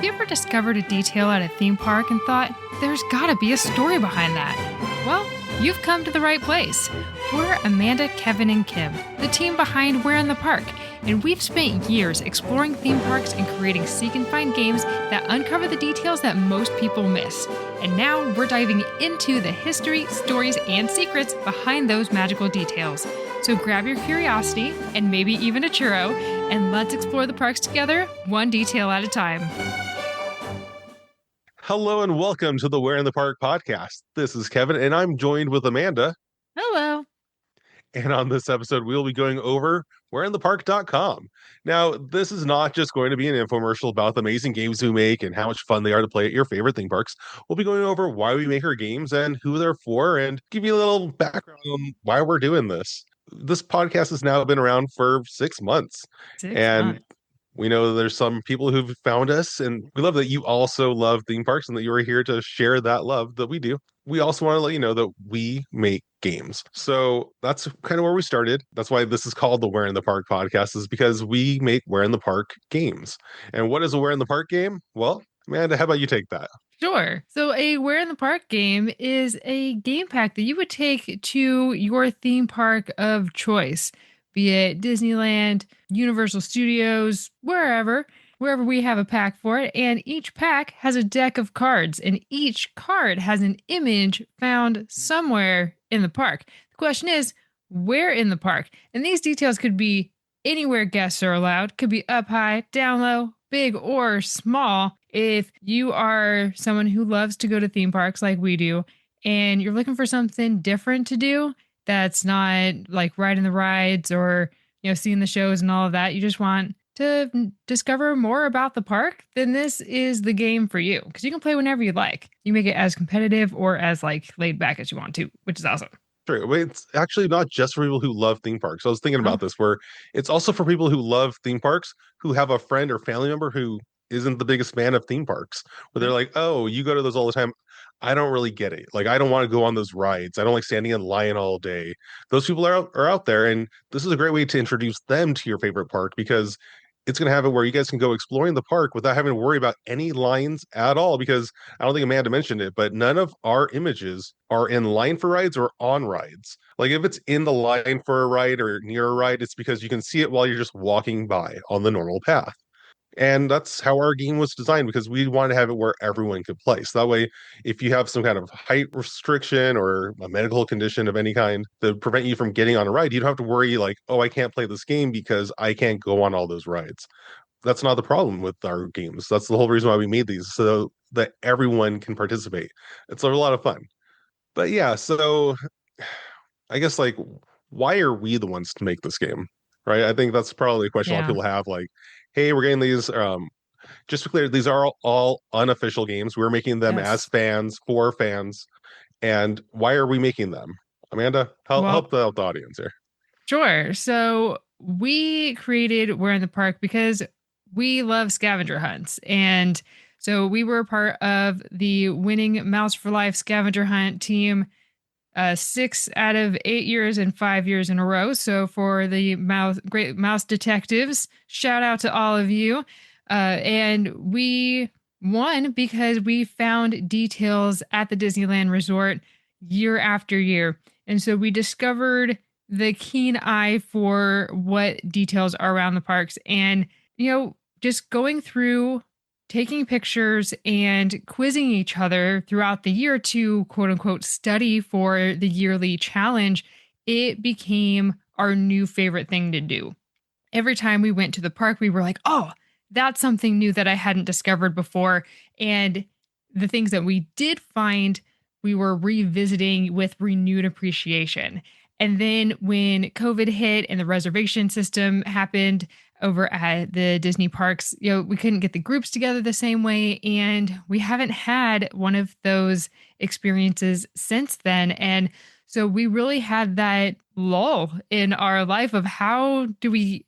Have you ever discovered a detail at a theme park and thought, there's gotta be a story behind that? Well, you've come to the right place. We're Amanda, Kevin, and Kim, the team behind We're in the Park, and we've spent years exploring theme parks and creating seek and find games that uncover the details that most people miss. And now we're diving into the history, stories, and secrets behind those magical details. So grab your curiosity, and maybe even a churro, and let's explore the parks together, one detail at a time. Hello and welcome to the We're in the Park podcast. This is Kevin, and I'm joined with Amanda. Hello. And on this episode, we'll be going over whereinthepark.com. Now, this is not just going to be an infomercial about the amazing games we make and how much fun they are to play at your favorite theme parks. We'll be going over why we make our games and who they're for, and give you a little background on why we're doing this. This podcast has now been around for 6 months. 6 and months. We know there's some people who've found us, and we love that you also love theme parks and that you are here to share that love that we do. We also want to let you know that we make games. So that's kind of where we started. That's why this is called the We're in the Park podcast, is because we make We're in the Park games. And what is a We're in the Park game? Well, Amanda, how about you take that? Sure. So a We're in the Park game is a game pack that you would take to your theme park of choice, be it Disneyland, Universal Studios, wherever we have a pack for it. And each pack has a deck of cards, and each card has an image found somewhere in the park. The question is, where in the park? And these details could be anywhere guests are allowed, could be up high, down low, big or small. If you are someone who loves to go to theme parks like we do, and you're looking for something different to do that's not like riding the rides or, seeing the shows and all of that, you just want to discover more about the park, then this is the game for you, because you can play whenever you like. You make it as competitive or as laid back as you want to, which is awesome. True. But it's actually not just for people who love theme parks. I was thinking about this, where it's also for people who love theme parks, who have a friend or family member who isn't the biggest fan of theme parks, where they're like, oh, you go to those all the time. I don't really get it. I don't want to go on those rides. I don't like standing in line all day. Those people are out there, and this is a great way to introduce them to your favorite park, because it's going to have it where you guys can go exploring the park without having to worry about any lines at all. Because I don't think Amanda mentioned it, but none of our images are in line for rides or on rides. If it's in the line for a ride or near a ride, it's because you can see it while you're just walking by on the normal path. And that's how our game was designed, because we wanted to have it where everyone could play. So that way, if you have some kind of height restriction or a medical condition of any kind that prevent you from getting on a ride, you don't have to worry oh, I can't play this game because I can't go on all those rides. That's not the problem with our games. That's the whole reason why we made these, so that everyone can participate. It's a lot of fun. But yeah, so I guess why are we the ones to make this game? Right? I think that's probably a question a lot of people have. Hey, we're getting these. Just to be clear, these are all unofficial games. We're making them as fans, for fans. And why are we making them? Amanda, help the audience here. Sure. So we created We're in the Park because we love scavenger hunts. And so we were part of the winning Mouse for Life scavenger hunt team 6 out of 8 years and 5 years in a row. So for the great mouse detectives, shout out to all of you. And we won because we found details at the Disneyland Resort year after year. And so we discovered the keen eye for what details are around the parks. And, just going through, taking pictures and quizzing each other throughout the year to quote unquote study for the yearly challenge, it became our new favorite thing to do. Every time we went to the park, we were like, oh, that's something new that I hadn't discovered before. And the things that we did find, we were revisiting with renewed appreciation. And then when COVID hit and the reservation system happened over at the Disney parks, we couldn't get the groups together the same way. And we haven't had one of those experiences since then. And so we really had that lull in our life of how do we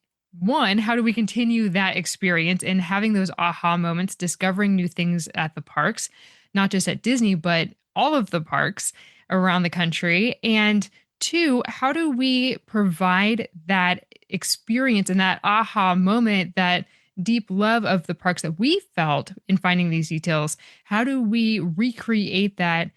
continue that experience and having those aha moments, discovering new things at the parks, not just at Disney, but all of the parks around the country. And 2, how do we provide that experience and that aha moment that deep love of the parks that we felt in finding these details, how do we recreate that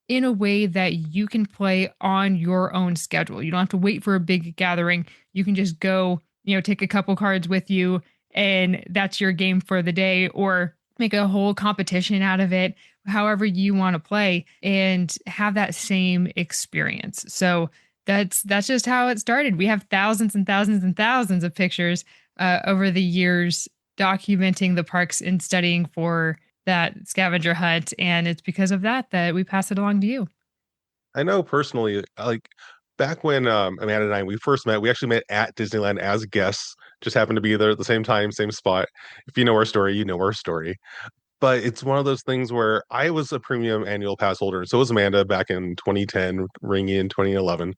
in a way that you can play on your own schedule? You don't have to wait for a big gathering. You can just go, take a couple cards with you, and that's your game for the day, or make a whole competition out of it, however you want to play, and have that same experience. So that's just how it started. We have thousands and thousands and thousands of pictures over the years documenting the parks and studying for that scavenger hunt, and it's because of that that we pass it along to you. I know personally, like back when Amanda and I we first met, we actually met at Disneyland as guests. Just happened to be there at the same time, same spot. If you know our story, you know our story. But it's one of those things where I was a premium annual pass holder, and so was Amanda back in 2010, ringing in 2011.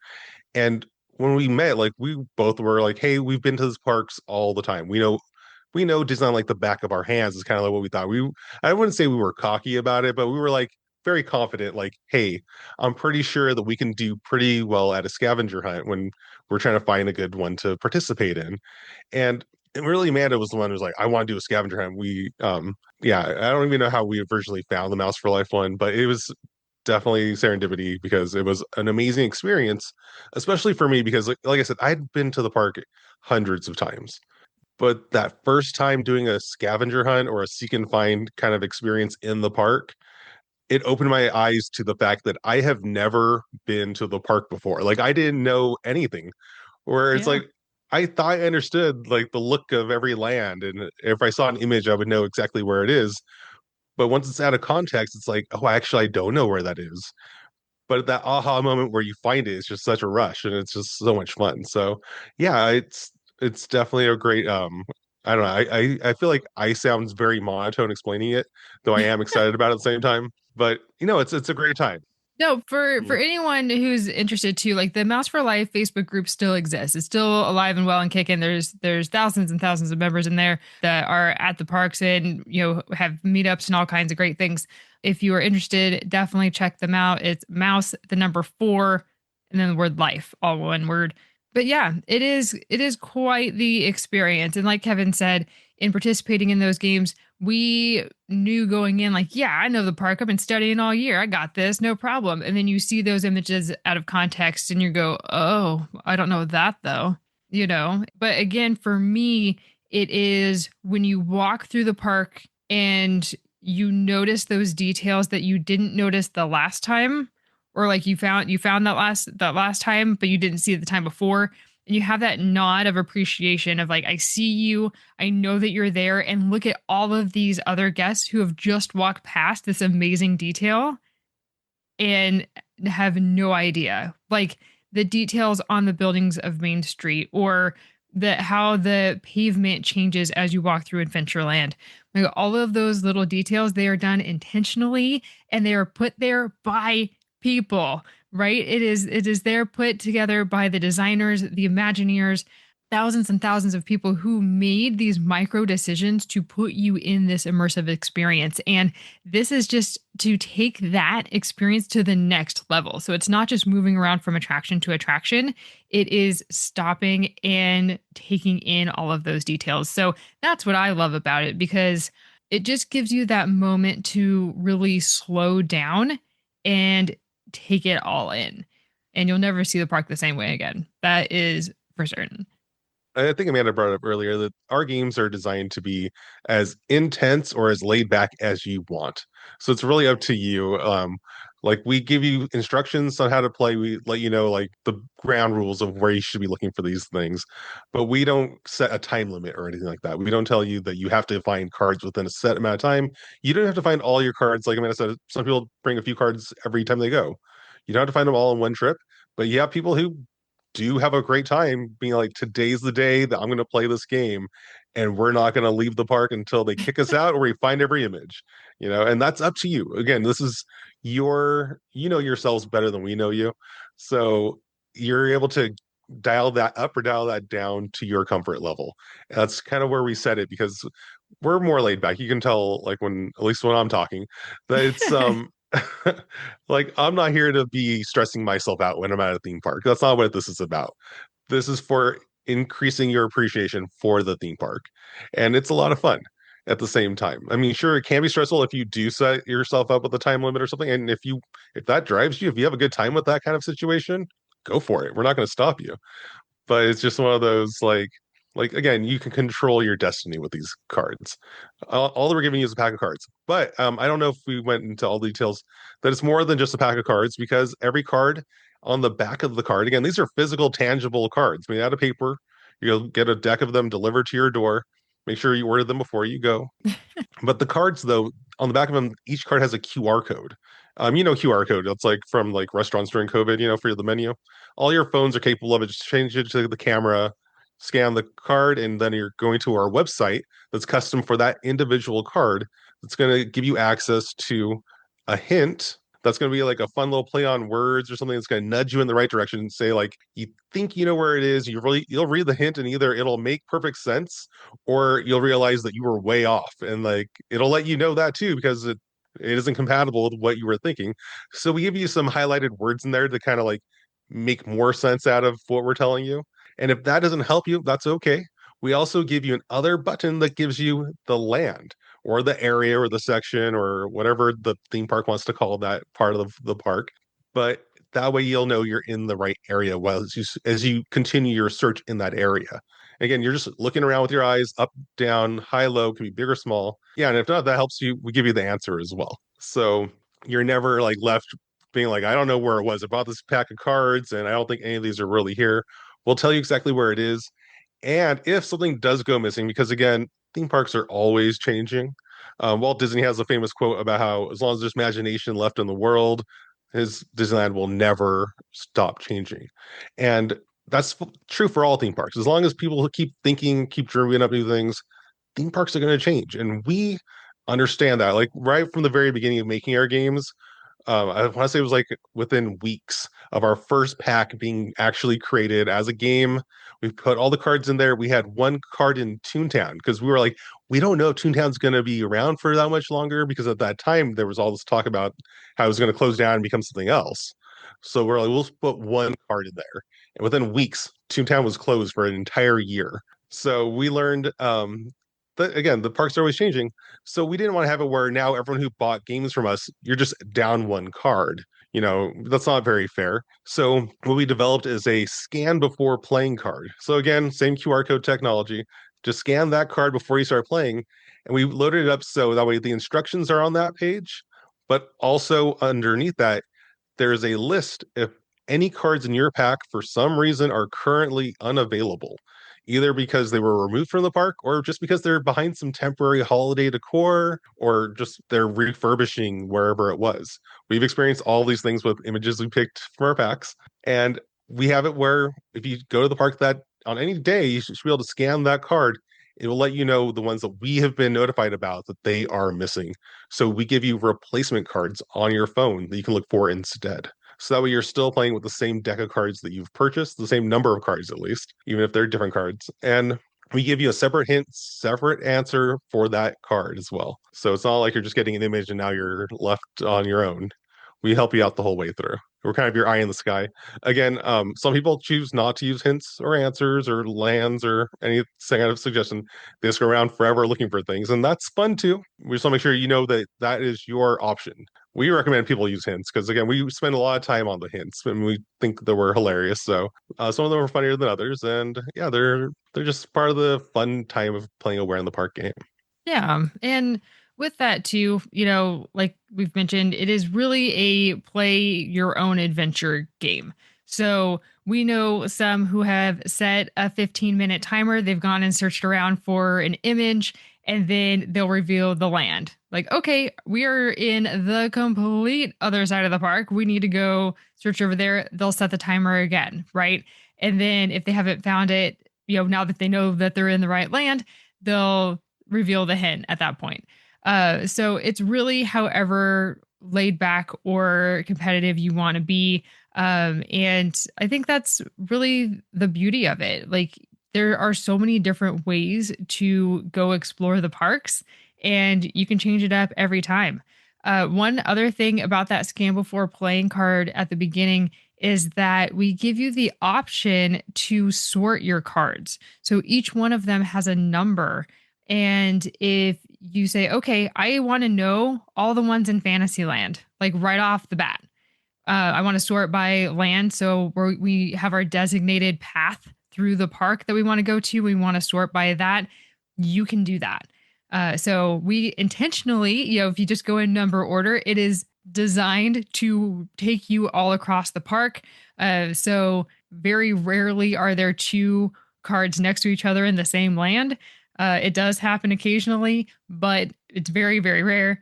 And when we met, like we both were like, "Hey, we've been to these parks all the time. We know Disneyland like the back of our hands." Is kind of like what we thought. I wouldn't say we were cocky about it, but we were like very confident. Like, "Hey, I'm pretty sure that we can do pretty well at a scavenger hunt when we're trying to find a good one to participate in." And really, Amanda was the one who was like, "I want to do a scavenger hunt." Yeah, I don't even know how we originally found the Mouse for Life one, but it was definitely serendipity because it was an amazing experience, especially for me because like I said, I'd been to the park hundreds of times. But that first time doing a scavenger hunt or a seek and find kind of experience in the park, it opened my eyes to the fact that I have never been to the park before. Like I didn't know anything. Where it's Yeah. like I thought I understood like the look of every land, and if I saw an image, I would know exactly where it is. But once it's out of context, it's like, oh, actually, I don't know where that is. But that aha moment where you find it is just such a rush, and it's just so much fun. So, yeah, it's definitely a great. I don't know. I feel like I sounds very monotone explaining it, though I am excited about it at the same time. But it's a great time. No, for Mm. anyone who's interested too, like the Mouse for Life Facebook group still exists. It's still alive and well and kicking. There's thousands and thousands of members in there that are at the parks and have meetups and all kinds of great things. If you are interested, definitely check them out. It's Mouse the number 4 and then the word life, all one word. But yeah, it is quite the experience. And like Kevin said, in participating in those games, we knew going in, like, yeah, I know the park. I've been studying all year. I got this, no problem. And then you see those images out of context and you go, oh, I don't know that though. But again, for me, it is when you walk through the park and you notice those details that you didn't notice the last time, or like you found that last time, but you didn't see it the time before. And you have that nod of appreciation of like, I see you, I know that you're there, and look at all of these other guests who have just walked past this amazing detail and have no idea. Like the details on the buildings of Main Street, or how the pavement changes as you walk through Adventureland. Like all of those little details, they are done intentionally and they are put there by people, right? It is there put together by the designers, the Imagineers, thousands and thousands of people who made these micro decisions to put you in this immersive experience. And this is just to take that experience to the next level. So it's not just moving around from attraction to attraction, it is stopping and taking in all of those details. So that's what I love about it, because it just gives you that moment to really slow down and take it all in. And you'll never see the park the same way again. That is for certain. I think Amanda brought up earlier that our games are designed to be as intense or as laid back as you want. So it's really up to you. Like we give you instructions on how to play. We let you know like the ground rules of where you should be looking for these things, but we don't set a time limit or anything like that. We don't tell you that you have to find cards within a set amount of time. You don't have to find all your cards. Like Amanda said, some people bring a few cards every time they go. You don't have to find them all in one trip, but you have people who do have a great time being like, today's the day that I'm going to play this game, and we're not going to leave the park until they kick us out or we find every image, and that's up to you. Again, this is you know yourselves better than we know you. So you're able to dial that up or dial that down to your comfort level. And that's kind of where we set it because we're more laid back. You can tell, like, at least when I'm talking, that it's like I'm not here to be stressing myself out when I'm at a theme park. That's not what this is about. This is for increasing your appreciation for the theme park. And it's a lot of fun at the same time. I mean, sure, it can be stressful if you do set yourself up with a time limit or something. And if that drives you, if you have a good time with that kind of situation, go for it. We're not going to stop you. But it's just one of those like again, you can control your destiny with these cards. All that we're giving you is a pack of cards. But I don't know if we went into all the details that it's more than just a pack of cards because every card on the back of the card, again, these are physical, tangible cards made out of paper. You'll get a deck of them delivered to your door. Make sure you order them before you go. But the cards, though, on the back of them, each card has a QR code. QR code. It's like from like restaurants during COVID, for the menu. All your phones are capable of it. Just change it to the camera, scan the card, and then you're going to our website that's custom for that individual card. That's going to give you access to a hint. That's going to be like a fun little play on words or something that's going to nudge you in the right direction and say like you think you know where it is. You'll read the hint and either it'll make perfect sense or you'll realize that you were way off and like it'll let you know that too because it isn't compatible with what you were thinking. So we give you some highlighted words in there to kind of like make more sense out of what we're telling you. And if that doesn't help you, that's okay. We also give you an other button that gives you the land or the area or the section or whatever the theme park wants to call that part of the park. But that way you'll know you're in the right area while as you continue your search in that area. Again, you're just looking around with your eyes up, down, high, low, can be big or small. Yeah, and if not, that helps you. We give you the answer as well. So you're never like left being like, I don't know where it was. I bought this pack of cards and I don't think any of these are really here. We'll tell you exactly where it is. And if something does go missing, because again, theme parks are always changing. Walt Disney has a famous quote about how as long as there's imagination left in the world, his Disneyland will never stop changing. And that's true for all theme parks. As long as people keep thinking, keep dreaming up new things, theme parks are going to change. And we understand that. Like right from the very beginning of making our games, I want to say it was like within weeks of our first pack being actually created as a game. We put all the cards in there. We had one card in Toontown because we were like, we don't know if Toontown's going to be around for that much longer because at that time there was all this talk about how it was going to close down and become something else. So we're like, we'll put one card in there. And within weeks, Toontown was closed for an entire year. So we learned that again, the parks are always changing. So we didn't want to have it where now everyone who bought games from us, you're just down one card. That's not very fair. So what we developed is a scan before playing card. So again, same QR code technology. Just scan that card before you start playing. And we loaded it up so that way the instructions are on that page, but also underneath that, there's a list if any cards in your pack for some reason are currently unavailable, either because they were removed from the park or just because they're behind some temporary holiday decor or just they're refurbishing wherever it was. We've experienced all these things with images we picked from our packs. And we have it where if you go to the park that on any day, you should be able to scan that card. It will let you know the ones that we have been notified about that they are missing. So we give you replacement cards on your phone that you can look for instead. So that way you're still playing with the same deck of cards that you've purchased, the same number of cards at least, even if they're different cards. And we give you a separate hint, separate answer for that card as well. So it's not like you're just getting an image and now you're left on your own. We help you out the whole way through. We're kind of your eye in the sky. Again, some people choose not to use hints or answers or lands or any kind of suggestion. They just go around forever looking for things, and that's fun too. We just want to make sure you know that that is your option. We recommend people use hints because again, we spend a lot of time on the hints and we think that we're hilarious. So some of them are funnier than others, and yeah, they're just part of the fun time of playing a Where in the Park game. Yeah. And with that too, like we've mentioned, it is really a play your own adventure game. So we know some who have set a 15-minute timer. They've gone and searched around for an image and then they'll reveal the land. Like, okay, we are in the complete other side of the park. We need to go search over there. They'll set the timer again, right? And then if they haven't found it, now that they know that they're in the right land, they'll reveal the hint at that point. So it's really however laid back or competitive you want to be. And I think that's really the beauty of it. Like there are so many different ways to go explore the parks and you can change it up every time. One other thing about that scan before playing card at the beginning is that we give you the option to sort your cards. So each one of them has a number. And if you say, okay, I want to know all the ones in Fantasyland, like right off the bat. I want to sort by land. So we have our designated path through the park that we want to go to. We want to sort by that. You can do that. So we intentionally, if you just go in number order, it is designed to take you all across the park. So very rarely are there two cards next to each other in the same land. It does happen occasionally, but it's very, very rare.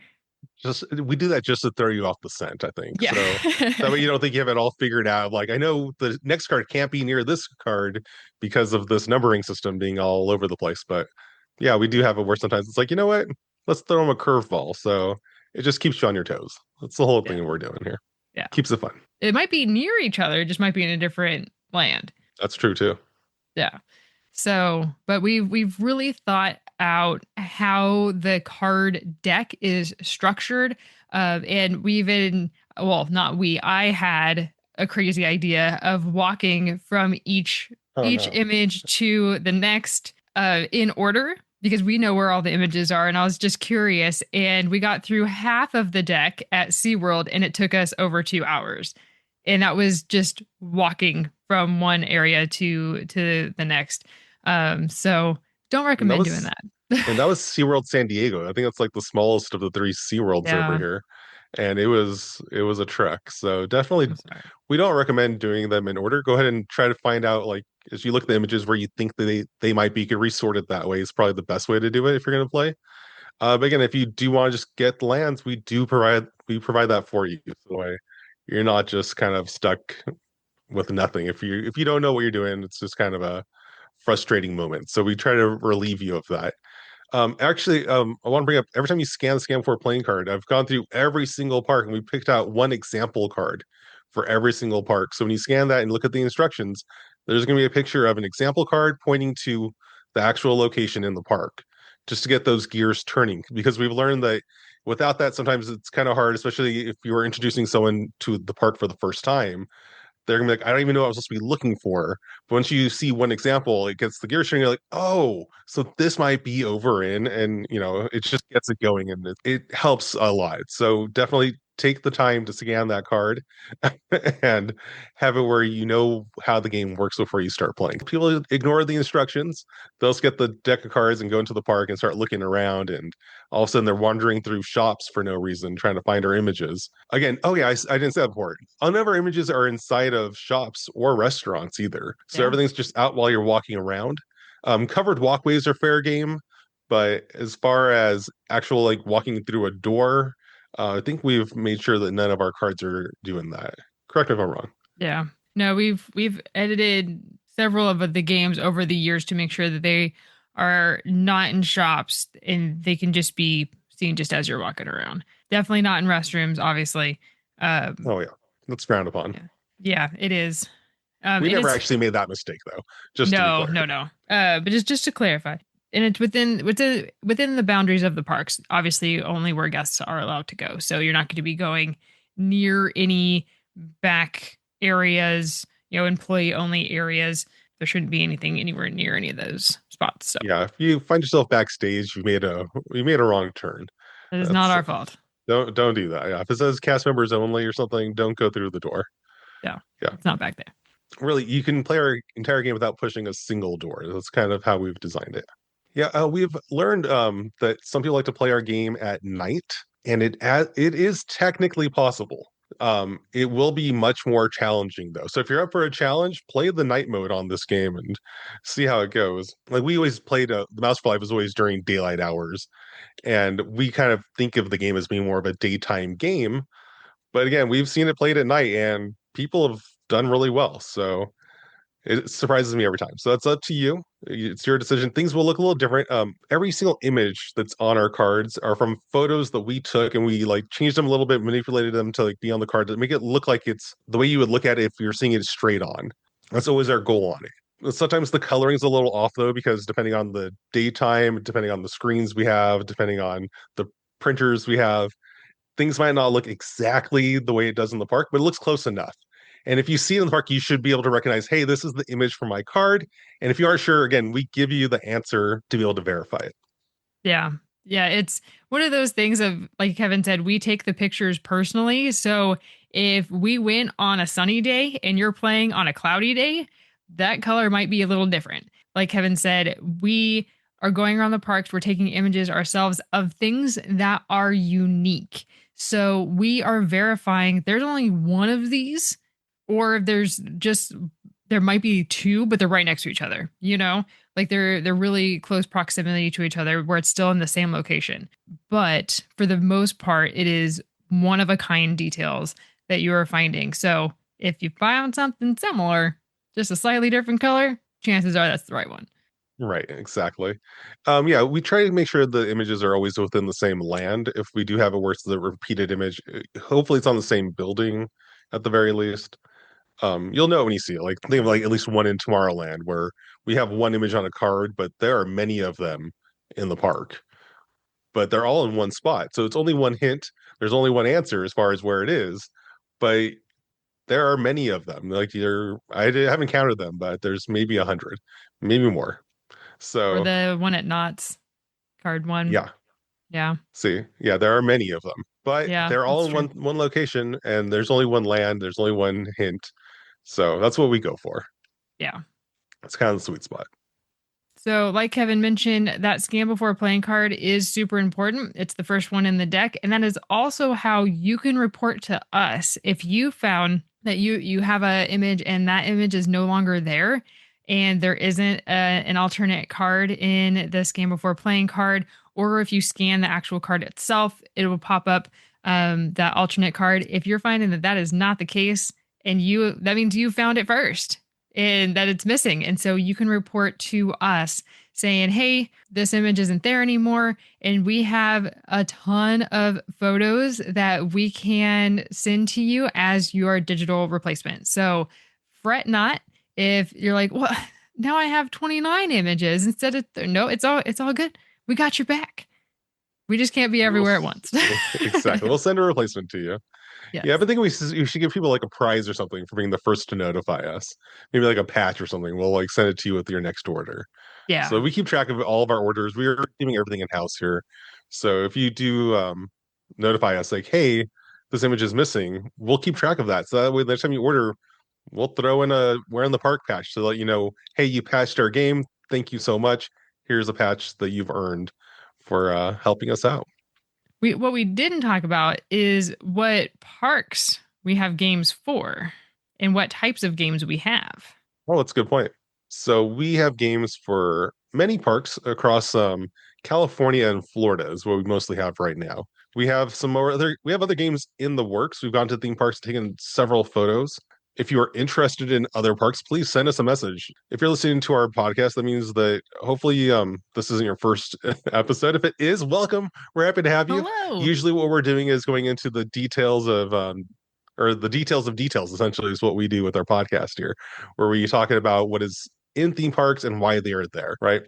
Just we do that just to throw you off the scent, I think. Yeah. So that way you don't think you have it all figured out. Like I know the next card can't be near this card because of this numbering system being all over the place. But yeah, we do have it where sometimes it's like, you know what? Let's throw them a curveball. So it just keeps you on your toes. That's the whole Yeah. thing we're doing here. Yeah. Keeps it fun. It might be near each other, it just might be in a different land. That's true too. Yeah. So, but we've really thought out how the card deck is structured. And we even, well, not we, I had a crazy idea of walking from Oh each no. image to the next in order because we know where all the images are. And I was just curious. And we got through half of the deck at SeaWorld and it took us over 2 hours. And that was just walking from one area to the next. So don't And that recommend doing was that. and that was SeaWorld San Diego. I think that's like the smallest of the three SeaWorlds over Yeah, here. And it was a trek. So definitely I'm sorry. we don't recommend doing them in order. Go ahead and try to find out like as you look at the images where you think that they might be, you can resort it that way. Is probably the best way to do it if you're going to play. But again, if you do want to just get the lands, we provide that for you. So that way you're not just kind of stuck with nothing. If you don't know what you're doing, it's just kind of a frustrating moment. So we try to relieve you of that. Actually, I want to bring up every time you scan the scan for a playing card, I've gone through every single park and we picked out one example card for every single park. So when you scan that and look at the instructions, there's going to be a picture of an example card pointing to the actual location in the park just to get those gears turning because we've learned that without that, sometimes it's kind of hard, especially if you were introducing someone to the park for the first time. They're gonna be like, I don't even know what I was supposed to be looking for. But once you see one example, it gets the gear turning. You're like, oh, so this might be over in, and it just gets it going, and it helps a lot. So definitely take the time to scan that card and have it where you know how the game works before you start playing. People ignore the instructions; they'll just get the deck of cards and go into the park and start looking around, and all of a sudden they're wandering through shops for no reason, trying to find our images. Again, oh yeah, I didn't say that before. None of our images are inside of shops or restaurants either. So Yeah. everything's just out while you're walking around. Covered walkways are fair game, but as far as actual like walking through a door, I think we've made sure that none of our cards are doing that. Correct me if I'm wrong. Yeah. No, we've edited several of the games over the years to make sure that they are not in shops and they can just be seen just as you're walking around. Definitely not in restrooms, obviously. Um, Oh yeah, that's frowned upon. yeah, yeah, it is. We It never is actually made that mistake though. Just to be no, clear. no, no. But just to clarify, and it's within the boundaries of the parks. Obviously, only where guests are allowed to go. So you're not going to be going near any back areas, employee only areas. There shouldn't be anything anywhere near any of those spots. So Yeah, if you find yourself backstage, you made a wrong turn. that is not That's our fault. don't do that. Yeah, if it says cast members only or something, don't go through the door. Yeah, Yeah, it's not back there. really, you can play our entire game without pushing a single door. That's kind of how we've designed it. Yeah, we've learned that some people like to play our game at night, and it is technically possible. It will be much more challenging though. So if you're up for a challenge, play the night mode on this game and see how it goes. Like we always played, the Mouse for Life was always during daylight hours, and we kind of think of the game as being more of a daytime game. But again, we've seen it played at night, and people have done really well. So it surprises me every time. So that's up to you. It's your decision. Things will look a little different. Every single image that's on our cards are from photos that we took, and we like changed them a little bit, manipulated them to like be on the card to make it look like it's the way you would look at it if you're seeing it straight on. That's always our goal on it. Sometimes the coloring's a little off though, because depending on the daytime, depending on the screens we have, depending on the printers we have, things might not look exactly the way it does in the park, but it looks close enough. And if you see it in the park, you should be able to recognize, hey, this is the image from my card. And if you aren't sure, again, we give you the answer to be able to verify it. Yeah. Yeah. It's one of those things of, like Kevin said, we take the pictures personally. So if we win on a sunny day and you're playing on a cloudy day, that color might be a little different. Like Kevin said, we are going around the parks, we're taking images ourselves of things that are unique. So we are verifying there's only one of these, or there's just, there might be two, but they're right next to each other, you know? Like they're really close proximity to each other where it's still in the same location. But for the most part, it is one of a kind details that you are finding. So if you found something similar, just a slightly different color, chances are that's the right one. Right, exactly. Yeah, we try to make sure the images are always within the same land. If we do have a worse the repeated image, hopefully it's on the same building at the very least. You'll know when you see it. Like think of like at least one in Tomorrowland where we have one image on a card, but there are many of them in the park. But they're all in one spot. So it's only one hint. There's only one answer as far as where it is. But there are many of them. Like haven't counted them, but there's maybe 100, maybe more. Or So the one at Knott's, card one. yeah, Yeah. see, yeah, there are many of them, but Yeah, they're all that's in true. one location, and there's only one land. There's only one hint, so that's what we go for. Yeah. It's kind of the sweet spot. So, like Kevin mentioned, that scan before playing card is super important. It's the first one in the deck, and that is also how you can report to us if you found that you have an image and that image is no longer there, and there isn't an alternate card in the scan before playing card, or if you scan the actual card itself, it will pop up that alternate card. If you're finding that that is not the case, and you that means you found it first and that it's missing. And so you can report to us saying, hey, this image isn't there anymore. And we have a ton of photos that we can send to you as your digital replacement. So fret not if you're like, well, now I have 29 images instead of no, it's all good. We got your back. We just can't be We'll, everywhere at once. exactly. We'll send a replacement to you. Yeah, I've Yes. been thinking we should give people like a prize or something for being the first to notify us. Maybe like a patch or something. We'll like send it to you with your next order. So Yeah. we keep track of all of our orders. We are keeping everything in house here. So if you do notify us like, hey, this image is missing, we'll keep track of that. So that way, next time you order, we'll throw in a "We're in the Park" patch to let you know, hey, you patched our game. Thank you so much. Here's a patch that you've earned for helping us out. What we didn't talk about is what parks we have games for and what types of games we have. Oh, that's a good point. So we have games for many parks across California and Florida is what we mostly have right now. We have other games in the works. We've gone to theme parks, taken several photos. If you are interested in other parks, please send us a message. If you're listening to our podcast, that means that hopefully this isn't your first episode. If it is, welcome. We're happy to have you. Hello. Usually what we're doing is going into the details of or the details of details essentially is what we do with our podcast here, where we talking about what is in theme parks and why they are there, right?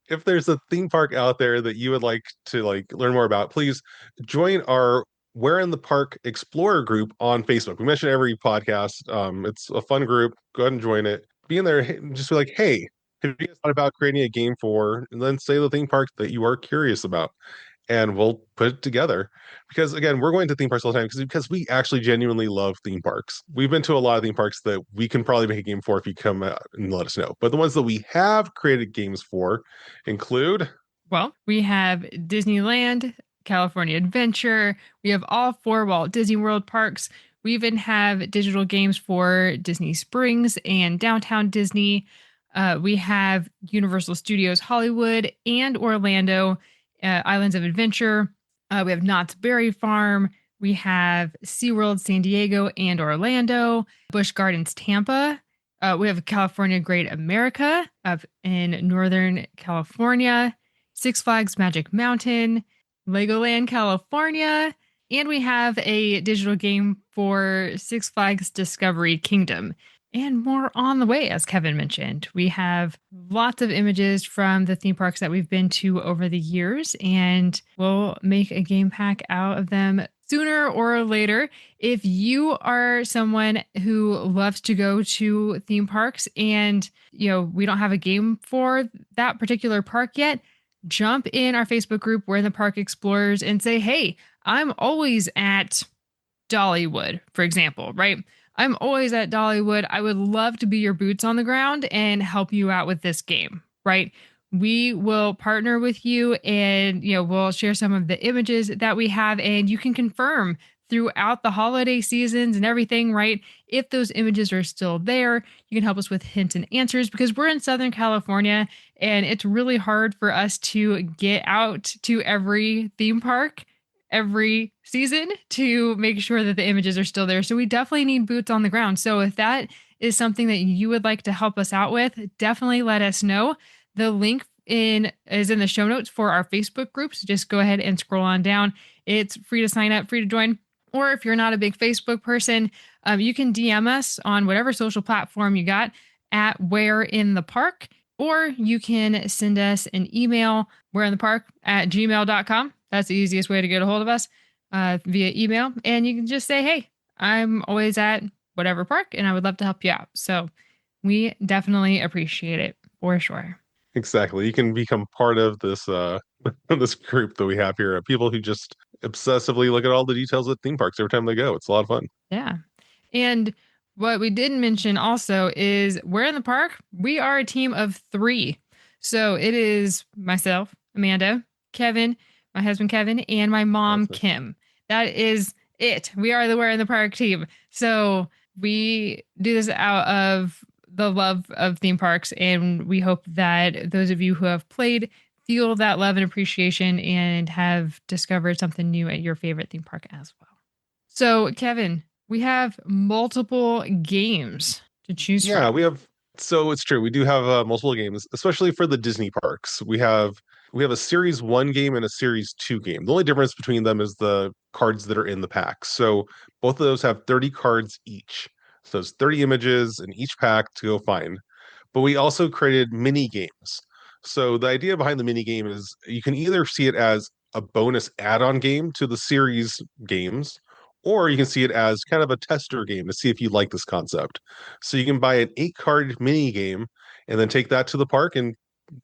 If there's a theme park out there that you would like to like learn more about, please join our Where in the Park Explorer group on Facebook. We mention every podcast. It's a fun group. Go ahead and join it. Be in there, just be like, hey, have you guys thought about creating a game for, and then say the theme park that you are curious about, and we'll put it together. Because again, we're going to theme parks all the time because we actually genuinely love theme parks. We've been to a lot of theme parks that we can probably make a game for if you come out and let us know. But the ones that we have created games for include Well, we have Disneyland, California Adventure. We have all four Walt Disney World parks. We even have digital games for Disney Springs and Downtown Disney. We have Universal Studios Hollywood and Orlando, Islands of Adventure. We have Knott's Berry Farm. We have SeaWorld San Diego and Orlando, Busch Gardens Tampa. We have California Great America up in Northern California, Six Flags Magic Mountain, Legoland California, and we have a digital game for Six Flags Discovery Kingdom. And more on the way, as Kevin mentioned. We have lots of images from the theme parks that we've been to over the years, and we'll make a game pack out of them sooner or later. If you are someone who loves to go to theme parks and we don't have a game for that particular park yet, jump in our Facebook group, We're in the Park Explorers, and say, hey, I'm always at Dollywood, for example, right? I'm always at Dollywood. I would love to be your boots on the ground and help you out with this game, right? We will partner with you and we'll share some of the images that we have and you can confirm throughout the holiday seasons and everything, right? If those images are still there, you can help us with hints and answers because we're in Southern California and it's really hard for us to get out to every theme park every season to make sure that the images are still there. So we definitely need boots on the ground. So if that is something that you would like to help us out with, definitely let us know. The link is in the show notes for our Facebook group. So just go ahead and scroll on down. It's free to sign up, free to join. Or if you're not a big Facebook person, you can DM us on whatever social platform you got at Where in the Park, or you can send us an email, whereinthepark@gmail.com. That's the easiest way to get a hold of us via email. And you can just say, hey, I'm always at whatever park and I would love to help you out. So we definitely appreciate it for sure. Exactly. You can become part of this this group that we have here. People who just obsessively look at all the details at theme parks every time they go. It's a lot of fun. Yeah. And what we didn't mention also is we're in the park. We are a team of 3. So it is myself, Amanda, Kevin, my husband Kevin, and my mom Awesome. Kim. That is it. We are the We're in the Park team. So we do this out of the love of theme parks, and we hope that those of you who have played feel that love and appreciation and have discovered something new at your favorite theme park as well. So, Kevin, we have multiple games to choose Yeah, from. we have. So it's true. We do have multiple games, especially for the Disney parks. We have a Series One game and a Series Two game. The only difference between them is the cards that are in the pack. So both of those have 30 cards each. So it's 30 images in each pack to go find. But we also created mini games. So the idea behind the mini game is you can either see it as a bonus add-on game to the series games, or you can see it as kind of a tester game to see if you like this concept. So you can buy an 8 card mini game and then take that to the park and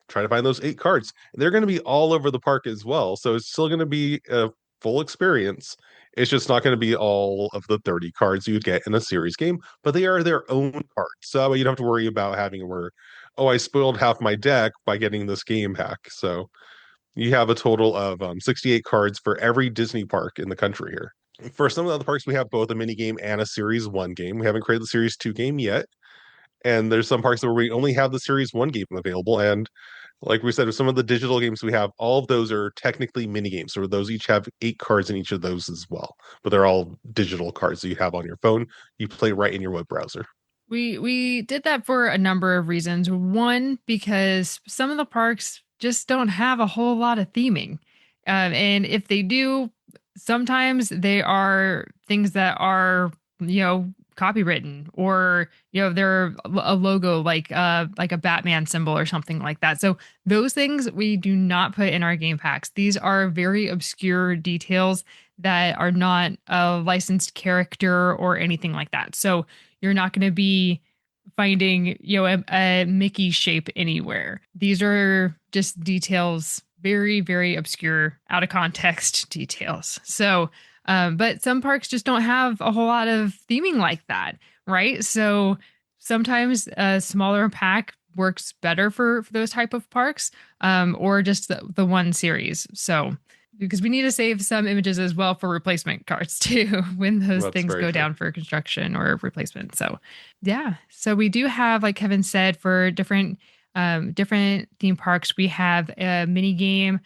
try to find those 8 cards. They're going to be all over the park as well. So it's still going to be a full experience. It's just not going to be all of the 30 cards you'd get in a series game, but they are their own cards. So that way you don't have to worry about having where, oh, I spoiled half my deck by getting this game pack. So you have a total of 68 cards for every Disney park in the country here. For some of the other parks, we have both a mini game and a Series 1 game. We haven't created the Series 2 game yet. And there's some parks where we only have the Series 1 game available. And like we said, with some of the digital games we have, all of those are technically mini games. So those each have 8 cards in each of those as well. But they're all digital cards that you have on your phone. You play right in your web browser. We did that for a number of reasons. One, because some of the parks just don't have a whole lot of theming. And if they do, sometimes they are things that are, copywritten or, they're a logo like a Batman symbol or something like that. So those things we do not put in our game packs. These are very obscure details that are not a licensed character or anything like that. So you're not going to be finding, a Mickey shape anywhere. These are just details, very, very obscure, out of context details. So, but some parks just don't have a whole lot of theming like that, right? So sometimes a smaller pack works better for those type of parks, or just the one series. So because we need to save some images as well for replacement cards too when those That's things very go true. down for construction or replacement. So yeah, so we do have, like Kevin said, for different theme parks, we have a mini game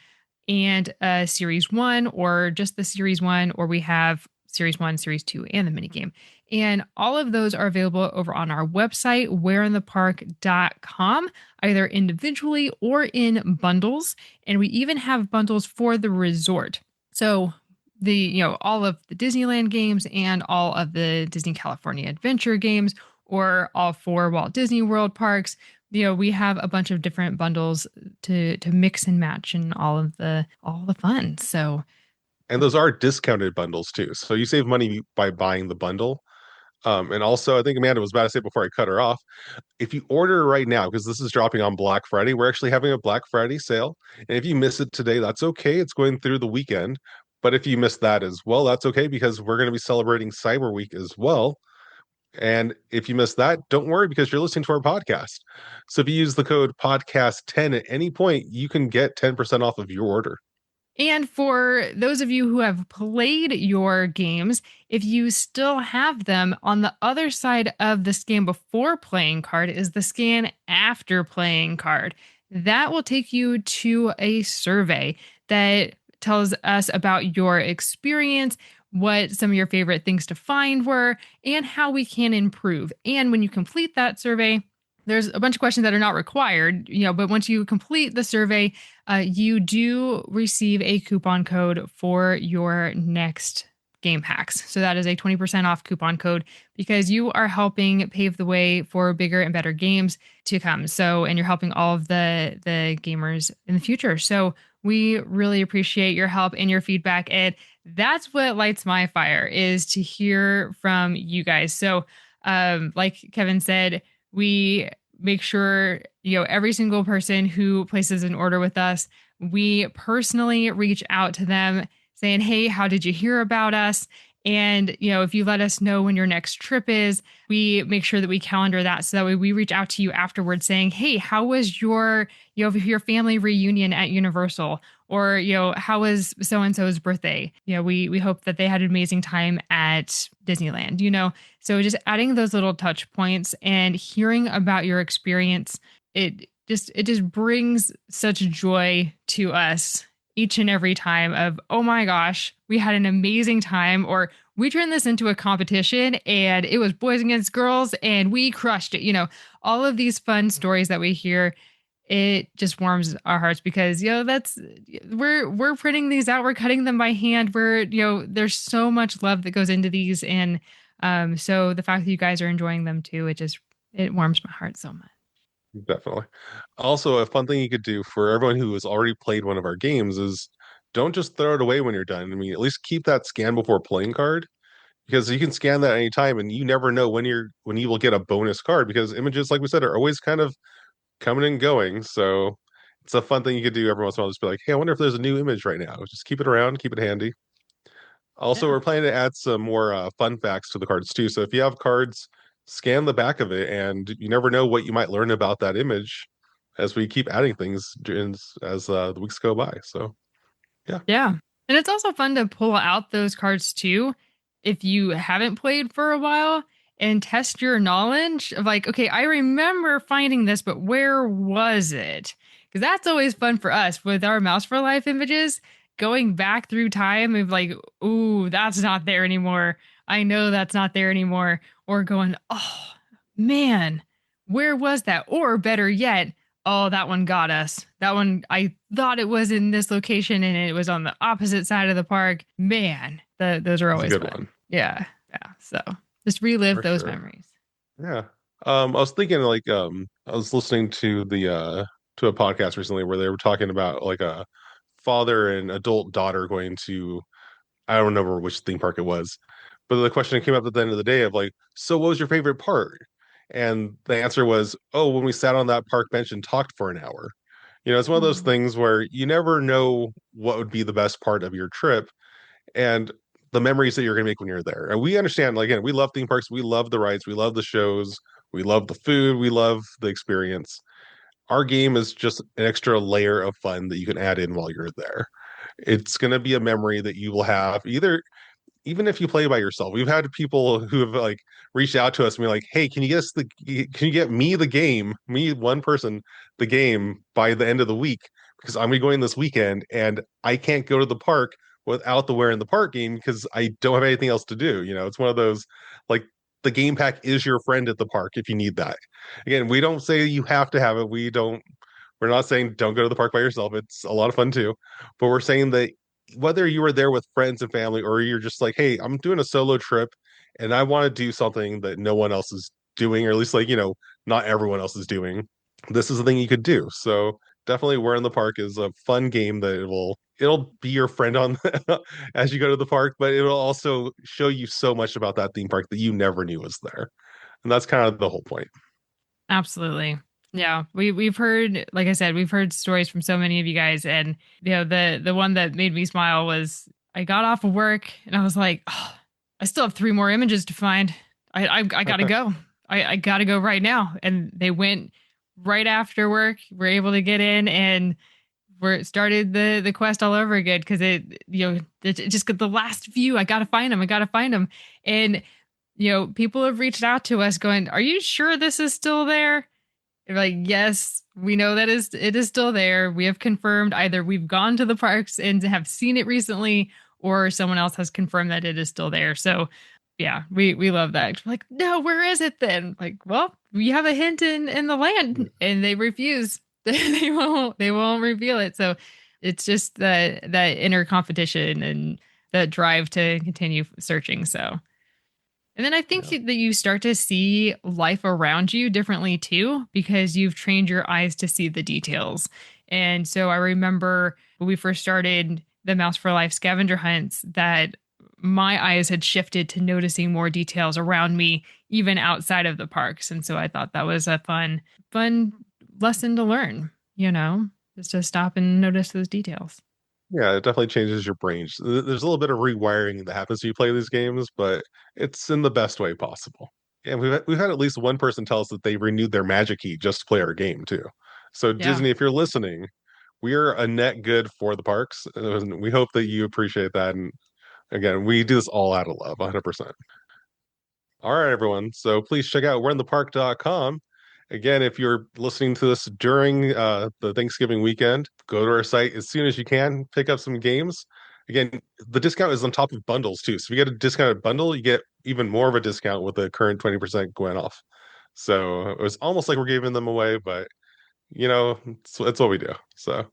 and a series 1 or just the series 1, or we have series 1, series 2 and the mini game. And all of those are available over on our website, whereinthepark.com, either individually or in bundles. And we even have bundles for the resort. So all of the Disneyland games and all of the Disney California Adventure games, or all four Walt Disney World parks. We have a bunch of different bundles to mix and match and all the fun. So And those are discounted bundles too. So you save money by buying the bundle. And also, I think Amanda was about to say before I cut her off, if you order right now, because this is dropping on Black Friday, we're actually having a Black Friday sale. And if you miss it today, that's okay. It's going through the weekend. But if you miss that as well, that's okay because we're going to be celebrating Cyber Week as well. And if you miss that, don't worry because you're listening to our podcast. So if you use the code podcast10 at any point, you can get 10% off of your order. And for those of you who have played your games, if you still have them, on the other side of the scan before playing card is the scan after playing card. That will take you to a survey that tells us about your experience, what some of your favorite things to find were, and how we can improve. And when you complete that survey, there's a bunch of questions that are not required, but once you complete the survey, you do receive a coupon code for your next game packs. So that is a 20% off coupon code because you are helping pave the way for bigger and better games to come. So, and you're helping all of the gamers in the future. So we really appreciate your help and your feedback. And that's what lights my fire, is to hear from you guys. So, like Kevin said, we make sure, every single person who places an order with us, we personally reach out to them saying, hey, how did you hear about us? And, if you let us know when your next trip is, we make sure that we calendar that. So that way we reach out to you afterwards saying, hey, how was your family reunion at Universal? Or, how was so-and-so's birthday? We hope that they had an amazing time at Disneyland. So just adding those little touch points and hearing about your experience, it just brings such joy to us each and every time of, oh my gosh, we had an amazing time, or we turned this into a competition and it was boys against girls and we crushed it. All of these fun stories that we hear, it just warms our hearts because, we're printing these out, we're cutting them by hand. There's so much love that goes into these. And so the fact that you guys are enjoying them too, it warms my heart so much. Definitely. Also, a fun thing you could do for everyone who has already played one of our games is don't just throw it away when you're done. I mean, at least keep that scan before playing card because you can scan that anytime and you never know when you will get a bonus card because images, like we said, are always kind of coming and going. So it's a fun thing you could do every once in a while. Just be like, hey, I wonder if there's a new image right now. Just keep it around, keep it handy. Also, Yeah. we're planning to add some more fun facts to the cards too. So if you have cards, scan the back of it, and you never know what you might learn about that image as we keep adding things as the weeks go by. So yeah, Yeah. And it's also fun to pull out those cards too if you haven't played for a while and test your knowledge of like, okay, I remember finding this, but where was it? Because that's always fun for us with our Mouse for Life images, going back through time of like, ooh, that's not there anymore. I know that's not there anymore. Or going, oh man, where was that? Or better yet, oh, that one got us. That one, I thought it was in this location and it was on the opposite side of the park. Man, those are it's a always good fun. one Yeah. Yeah. So just relive for those sure. memories. Yeah. I was thinking like I was listening to a podcast recently where they were talking about like a father and adult daughter going to I don't remember which theme park it was, but the question came up at the end of the day of like, so what was your favorite part? And the answer was, oh, when we sat on that park bench and talked for an hour. It's one of those Oh, things where you never know what would be the best part of your trip and the memories that you're going to make when you're there. And we understand, like, again, we love theme parks, we love the rides, we love the shows, we love the food, we love the experience. Our game is just an extra layer of fun that you can add in while you're there. It's going to be a memory that you will have either even if you play by yourself. We've had people who have like reached out to us and be like, "Hey, can you get me the game, me one person the game by the end of the week because I'm gonna be going this weekend and I can't go to the park without the Where in the Park game because I don't have anything else to do." It's one of those like the game pack is your friend at the park if you need that. Again, we don't say you have to have it. We're not saying don't go to the park by yourself. It's a lot of fun too. But we're saying that whether you were there with friends and family or you're just like, hey, I'm doing a solo trip and I want to do something that no one else is doing, or at least like, not everyone else is doing, this is the thing you could do. So definitely Where in the Park is a fun game that it'll be your friend on as you go to the park, but it'll also show you so much about that theme park that you never knew was there. And that's kind of the whole point. Absolutely. Yeah. We've heard, like I said, we've heard stories from so many of you guys. And the one that made me smile was I got off of work and I was like, oh, I still have 3 more images to find. I gotta go. I gotta go right now. And they went right after work. We're able to get in and we're started the quest all over again because it just got the last few. I gotta find them. I gotta find them. And people have reached out to us going, "Are you sure this is still there?" They're like, "Yes, we know that it is still there. We have confirmed either we've gone to the parks and have seen it recently, or someone else has confirmed that it is still there." So, yeah, we love that. We're like, "No, where is it then?" Like, well, we have a hint in the land, and they refuse. They won't reveal it. So, it's just that inner competition and that drive to continue searching. So. And then I think Yeah. that you start to see life around you differently too, because you've trained your eyes to see the details. And so I remember when we first started the Mouse for Life scavenger hunts that my eyes had shifted to noticing more details around me, even outside of the parks. And so I thought that was a fun lesson to learn, just to stop and notice those details. Yeah, it definitely changes your brain. There's a little bit of rewiring that happens when you play these games, but it's in the best way possible. And we've had at least one person tell us that they renewed their Magic Key just to play our game too. So Yeah. Disney, if you're listening, we're a net good for the parks. And we hope that you appreciate that. And again, we do this all out of love, 100%. All right, everyone. So please check out whereinthepark.com. Again, if you're listening to this during the Thanksgiving weekend, go to our site as soon as you can, pick up some games. Again, the discount is on top of bundles too. So if you get a discounted bundle, you get even more of a discount with the current 20% going off. So it was almost like we're giving them away, but it's what we do. So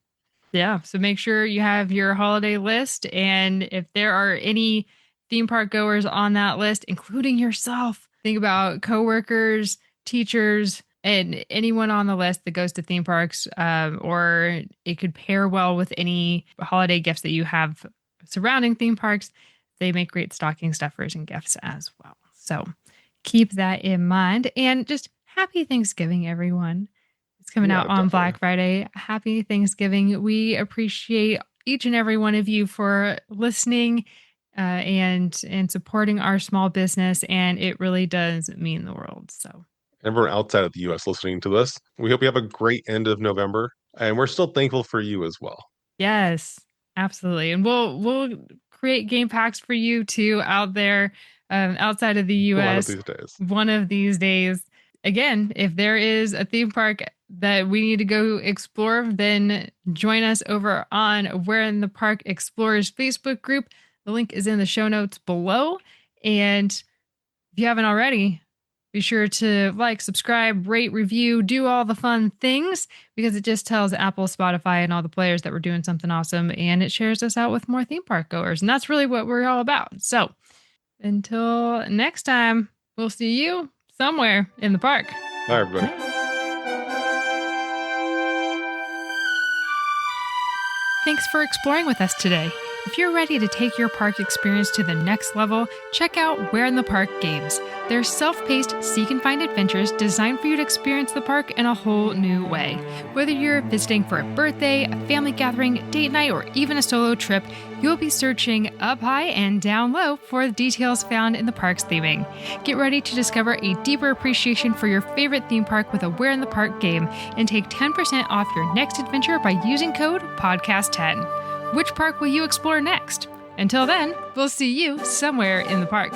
Yeah. So make sure you have your holiday list. And if there are any theme park goers on that list, including yourself, think about coworkers, teachers, and anyone on the list that goes to theme parks, or it could pair well with any holiday gifts that you have surrounding theme parks. They make great stocking stuffers and gifts as well. So keep that in mind. And just happy Thanksgiving, everyone. It's coming yeah, out on definitely. Black Friday. Happy Thanksgiving. We appreciate each and every one of you for listening and supporting our small business. And it really does mean the world. So, Everyone outside of the US listening to this, we hope you have a great end of November. And we're still thankful for you as well. yes, absolutely. And we'll create game packs for you too out there outside of the One of US these days. one of these days. Again, if there is a theme park that we need to go explore, then join us over on Where in the Park Explorers Facebook group. The link is in the show notes below. And if you haven't already, be sure to like, subscribe, rate, review, do all the fun things because it just tells Apple, Spotify, and all the players that we're doing something awesome and it shares us out with more theme park goers. And that's really what we're all about. So until next time, we'll see you somewhere in the park. Bye, everybody. Thanks for exploring with us today. If you're ready to take your park experience to the next level, check out Where in the Park Games. They're self-paced seek and find adventures designed for you to experience the park in a whole new way. Whether you're visiting for a birthday, a family gathering, date night, or even a solo trip, you'll be searching up high and down low for the details found in the park's theming. Get ready to discover a deeper appreciation for your favorite theme park with a Where in the Park game and take 10% off your next adventure by using code PODCAST10. Which park will you explore next? Until then, we'll see you somewhere in the park.